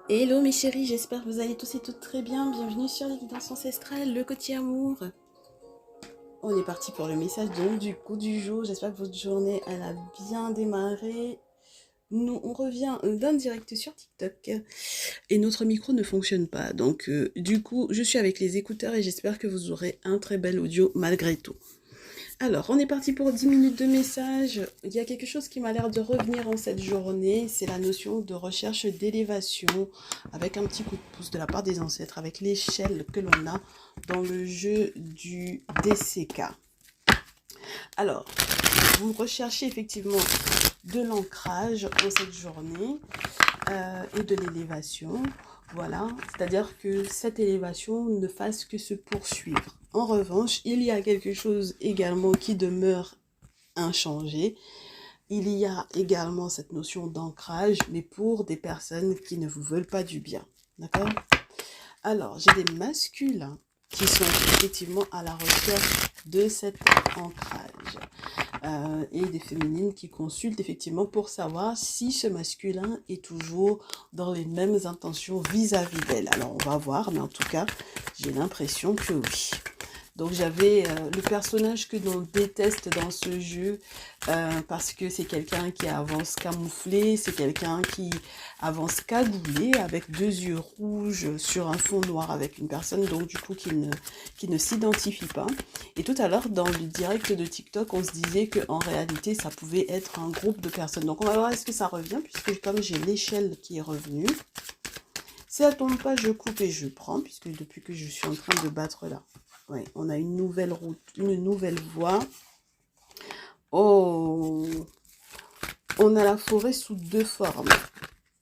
Hello mes chéris, j'espère que vous allez tous et toutes très bien. Bienvenue sur les guidances ancestrales, le côté amour. On est parti pour le message donc du coup du jour. J'espère que votre journée elle a bien démarré. Nous on revient d'un direct sur TikTok et notre micro ne fonctionne pas. Donc du coup je suis avec les écouteurs et j'espère que vous aurez un très bel audio malgré tout. Alors, on est parti pour 10 minutes de message. Il y a quelque chose qui m'a l'air de revenir en cette journée, c'est la notion de recherche d'élévation, avec un petit coup de pouce de la part des ancêtres, avec l'échelle que l'on a dans le jeu du DCK. Alors, vous recherchez effectivement de l'ancrage en cette journée et de l'élévation. Voilà, c'est-à-dire que cette élévation ne fasse que se poursuivre. En revanche, il y a quelque chose également qui demeure inchangé. Il y a également cette notion d'ancrage, mais pour des personnes qui ne vous veulent pas du bien. D'accord? Alors, j'ai des masculins qui sont effectivement à la recherche de cet ancrage. Et des féminines qui consultent effectivement pour savoir si ce masculin est toujours dans les mêmes intentions vis-à-vis d'elle. Alors on va voir, mais en tout cas, j'ai l'impression que oui. Donc j'avais le personnage que l'on déteste dans ce jeu parce que c'est quelqu'un qui avance camouflé, c'est quelqu'un qui avance cagoulé avec deux yeux rouges sur un fond noir avec une personne donc du coup qui ne s'identifie pas. Et tout à l'heure dans le direct de TikTok on se disait qu'en réalité ça pouvait être un groupe de personnes. Donc on va voir est-ce que ça revient puisque comme j'ai l'échelle qui est revenue. Si ça tombe pas, je coupe et je prends, puisque depuis que je suis en train de battre là, ouais, on a une nouvelle route, une nouvelle voie. Oh, on a la forêt sous deux formes.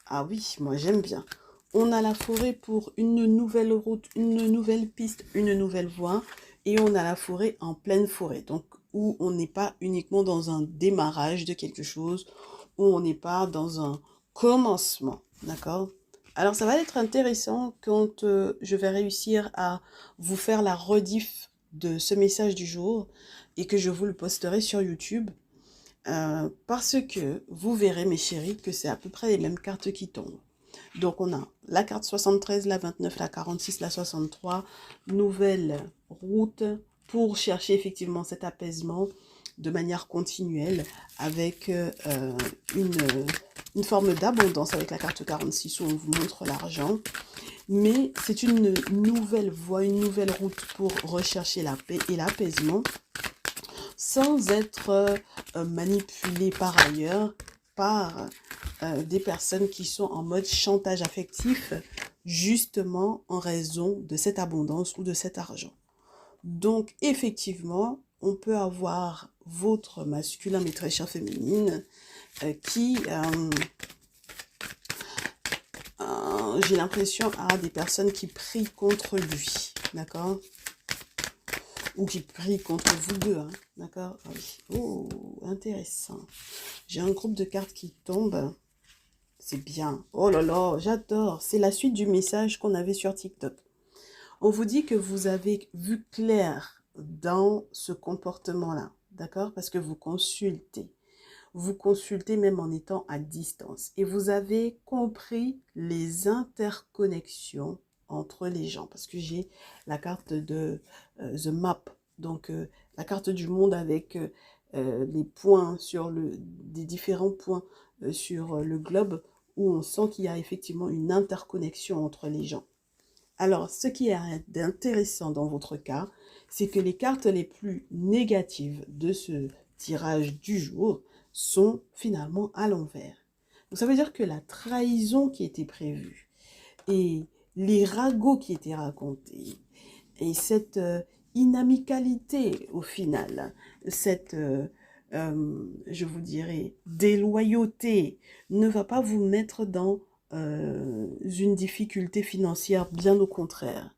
Ah oui, moi j'aime bien. On a la forêt pour une nouvelle route, une nouvelle piste, une nouvelle voie. Et on a la forêt en pleine forêt. Donc, où on n'est pas uniquement dans un démarrage de quelque chose, où on n'est pas dans un commencement. D'accord? Alors, ça va être intéressant quand je vais réussir à vous faire la rediff de ce message du jour et que je vous le posterai sur YouTube. Parce que vous verrez, mes chéris, que c'est à peu près les mêmes cartes qui tombent. Donc, on a la carte 73, la 29, la 46, la 63, nouvelle route pour chercher effectivement cet apaisement de manière continuelle avec une forme d'abondance avec la carte 46 où on vous montre l'argent. Mais c'est une nouvelle voie, une nouvelle route pour rechercher la paix et l'apaisement sans être manipulé par ailleurs par des personnes qui sont en mode chantage affectif justement en raison de cette abondance ou de cet argent. Donc effectivement, on peut avoir votre masculin mais très chère féminine qui, j'ai l'impression, a des personnes qui prient contre lui, d'accord? Ou qui prient contre vous deux, hein, d'accord? Ah oui. Oh, intéressant. J'ai un groupe de cartes qui tombe. C'est bien. Oh là là, j'adore. C'est la suite du message qu'on avait sur TikTok. On vous dit que vous avez vu clair dans ce comportement-là, d'accord? Parce que vous consultez. Vous consultez même en étant à distance. Et vous avez compris les interconnexions entre les gens. Parce que j'ai la carte de The Map. Donc, la carte du monde avec les points sur des différents points sur le globe où on sent qu'il y a effectivement une interconnexion entre les gens. Alors, ce qui est intéressant dans votre cas, c'est que les cartes les plus négatives de ce tirage du jour sont finalement à l'envers. Donc, ça veut dire que la trahison qui était prévue et les ragots qui étaient racontés et cette inamicalité au final, cette, je vous dirais, déloyauté ne va pas vous mettre dans une difficulté financière, bien au contraire.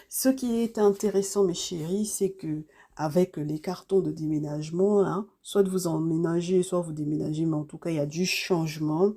Ce qui est intéressant, mes chéris, c'est que avec les cartons de déménagement, hein, soit vous emménagez, soit vous déménagez, mais en tout cas, il y a du changement.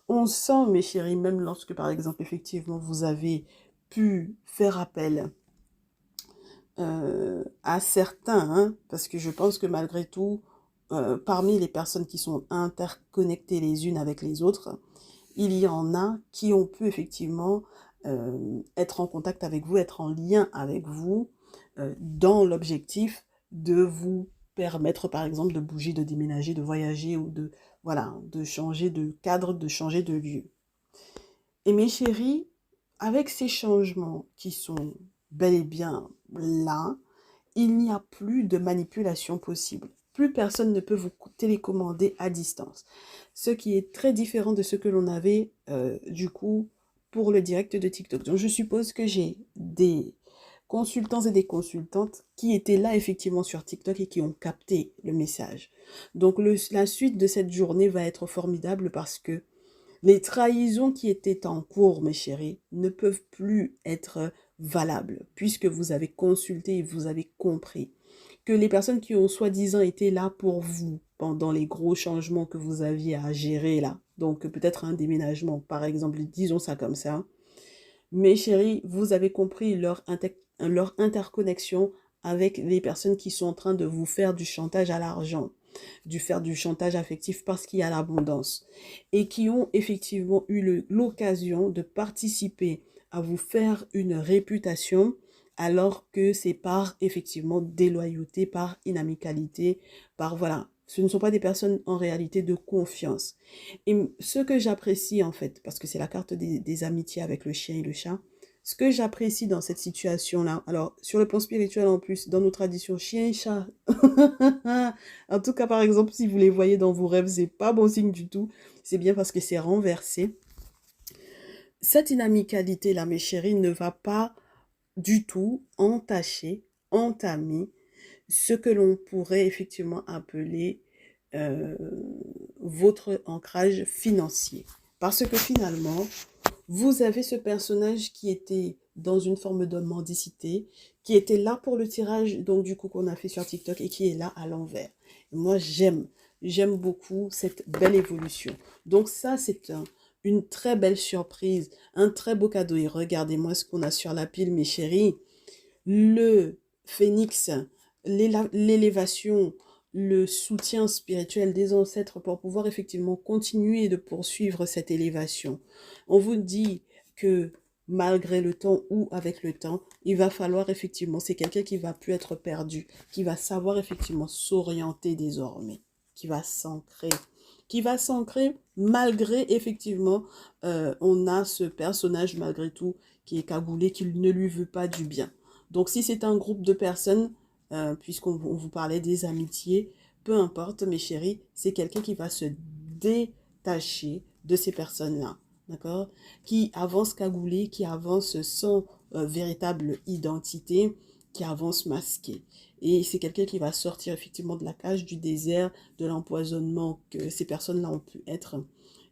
On sent, mes chéris, même lorsque, par exemple, effectivement, vous avez pu faire appel à certains, hein, parce que je pense que malgré tout, parmi les personnes qui sont interconnectées les unes avec les autres, il y en a qui ont pu effectivement être en contact avec vous, être en lien avec vous, dans l'objectif de vous permettre, par exemple, de bouger, de déménager, de voyager ou de, voilà, de changer de cadre, de changer de lieu. Et mes chéris, avec ces changements qui sont bel et bien là, il n'y a plus de manipulation possible. Plus personne ne peut vous télécommander à distance. Ce qui est très différent de ce que l'on avait du coup pour le direct de TikTok. Donc je suppose que j'ai des consultants et des consultantes qui étaient là effectivement sur TikTok et qui ont capté le message. Donc la suite de cette journée va être formidable parce que les trahisons qui étaient en cours, mes chéris, ne peuvent plus être valables, puisque vous avez consulté et vous avez compris que les personnes qui ont soi-disant été là pour vous pendant les gros changements que vous aviez à gérer là, donc peut-être un déménagement, par exemple, disons ça comme ça, mes chéris, vous avez compris leur interconnexion avec les personnes qui sont en train de vous faire du chantage à l'argent, faire du chantage affectif parce qu'il y a l'abondance et qui ont effectivement eu l'occasion de participer à vous faire une réputation alors que c'est par effectivement déloyauté, par inamicalité, par voilà. Ce ne sont pas des personnes en réalité de confiance. Et ce que j'apprécie en fait, parce que c'est la carte des amitiés avec le chien et le chat, ce que j'apprécie dans cette situation-là, alors sur le plan spirituel en plus, dans nos traditions, chien et chat, en tout cas par exemple, si vous les voyez dans vos rêves, c'est pas bon signe du tout, c'est bien parce que c'est renversé. Cette inamicalité-là, mes chéris, ne va pas du tout entacher, entamer ce que l'on pourrait effectivement appeler euh, votre ancrage financier. Parce que finalement, vous avez ce personnage qui était dans une forme de mendicité, qui était là pour le tirage, donc du coup qu'on a fait sur TikTok et qui est là à l'envers. Moi, j'aime beaucoup cette belle évolution. Donc ça, c'est une très belle surprise, un très beau cadeau. Et regardez-moi ce qu'on a sur la pile, mes chéris. Le phénix, l'élévation, le soutien spirituel des ancêtres pour pouvoir effectivement continuer de poursuivre cette élévation. On vous dit que malgré le temps ou avec le temps, il va falloir effectivement, c'est quelqu'un qui va plus être perdu, qui va savoir effectivement s'orienter désormais, qui va s'ancrer malgré effectivement, on a ce personnage malgré tout qui est cagoulé, qui ne lui veut pas du bien. Donc si c'est un groupe de personnes, puisqu'on vous parlait des amitiés, peu importe mes chéris, c'est quelqu'un qui va se détacher de ces personnes-là, d'accord? Qui avance cagoulé, qui avance sans véritable identité, qui avance masqué. Et c'est quelqu'un qui va sortir effectivement de la cage du désert, de l'empoisonnement que ces personnes-là ont pu être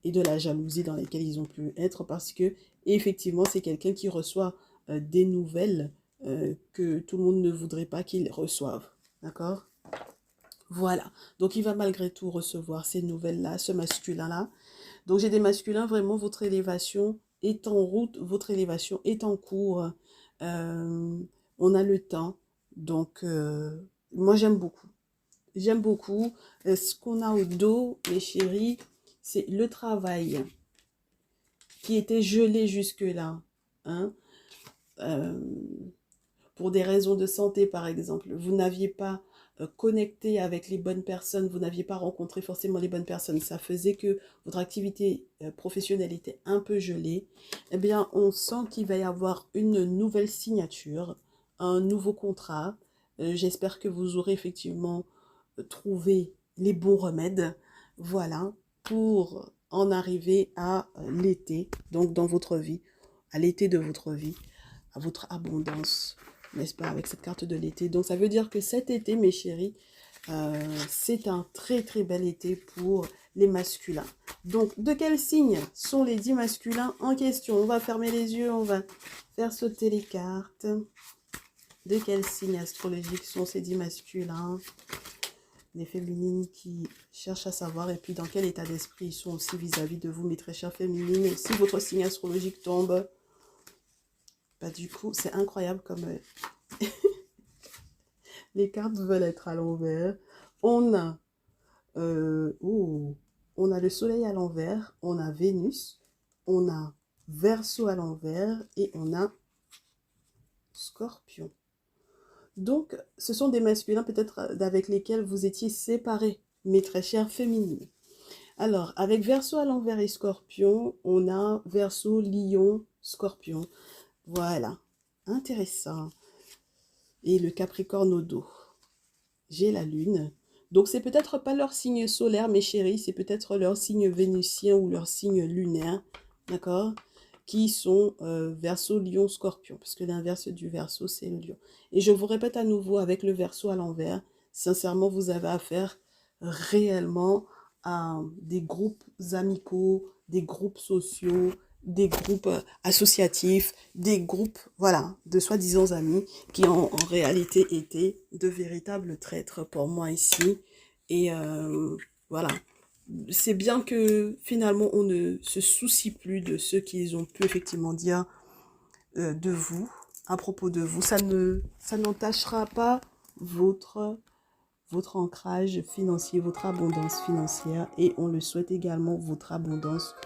et de la jalousie dans laquelle ils ont pu être parce que effectivement c'est quelqu'un qui reçoit des nouvelles que tout le monde ne voudrait pas qu'il reçoive. D'accord? Voilà. Donc, il va malgré tout recevoir ces nouvelles-là, ce masculin-là. Donc, j'ai des masculins, vraiment, votre élévation est en route, votre élévation est en cours. Euh, on a le temps. Donc, moi, j'aime beaucoup. J'aime beaucoup. Ce qu'on a au dos, mes chéris, c'est le travail qui était gelé jusque-là. Hein? Euh, pour des raisons de santé, par exemple, vous n'aviez pas connecté avec les bonnes personnes, vous n'aviez pas rencontré forcément les bonnes personnes, ça faisait que votre activité professionnelle était un peu gelée, eh bien, on sent qu'il va y avoir une nouvelle signature, un nouveau contrat. J'espère que vous aurez effectivement trouvé les bons remèdes, voilà, pour en arriver à l'été, donc dans votre vie, à l'été de votre vie, à votre abondance, n'est-ce pas, avec cette carte de l'été. Donc ça veut dire que cet été, mes chéris, c'est un très très bel été pour les masculins. Donc de quel signe sont les 10 masculins en question? On va fermer les yeux, on va faire sauter les cartes. De quel signe astrologique sont ces 10 masculins? Les féminines qui cherchent à savoir et puis dans quel état d'esprit ils sont aussi vis-à-vis de vous, mes très chères féminines. Et si votre signe astrologique tombe, bah du coup, c'est incroyable comme les cartes veulent être à l'envers. On a, on a le soleil à l'envers, on a Vénus, on a Verseau à l'envers et on a Scorpion. Donc, ce sont des masculins peut-être avec lesquels vous étiez séparés, mes très chères féminines. Alors, avec Verseau à l'envers et Scorpion, on a Verseau, Lion, Scorpion. Voilà, intéressant. Et le Capricorne au dos. J'ai la Lune. Donc, c'est peut-être pas leur signe solaire, mes chéris, c'est peut-être leur signe vénusien ou leur signe lunaire, d'accord? Qui sont Verseau, Lion, Scorpion, parce que l'inverse du Verseau, c'est le Lion. Et je vous répète à nouveau, avec le Verseau à l'envers, sincèrement, vous avez affaire réellement à des groupes amicaux, des groupes sociaux, des groupes associatifs, des groupes, voilà, de soi-disant amis qui ont en réalité été de véritables traîtres pour moi ici. Et voilà, c'est bien que finalement on ne se soucie plus de ce qu'ils ont pu effectivement dire de vous, à propos de vous. Ça n'entachera pas votre ancrage financier, votre abondance financière, et on le souhaite également, votre abondance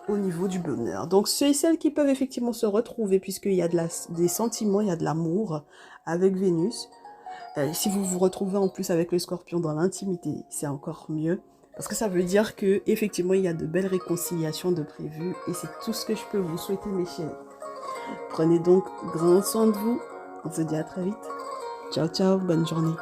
au niveau du bonheur. Donc ceux et celles qui peuvent effectivement se retrouver, puisqu'il y a des sentiments, il y a de l'amour avec Vénus. Si vous vous retrouvez en plus avec le Scorpion dans l'intimité, c'est encore mieux. Parce que ça veut dire que effectivement il y a de belles réconciliations de prévues. Et c'est tout ce que je peux vous souhaiter, mes chéris. Prenez donc grand soin de vous. On se dit à très vite. Ciao, ciao, bonne journée.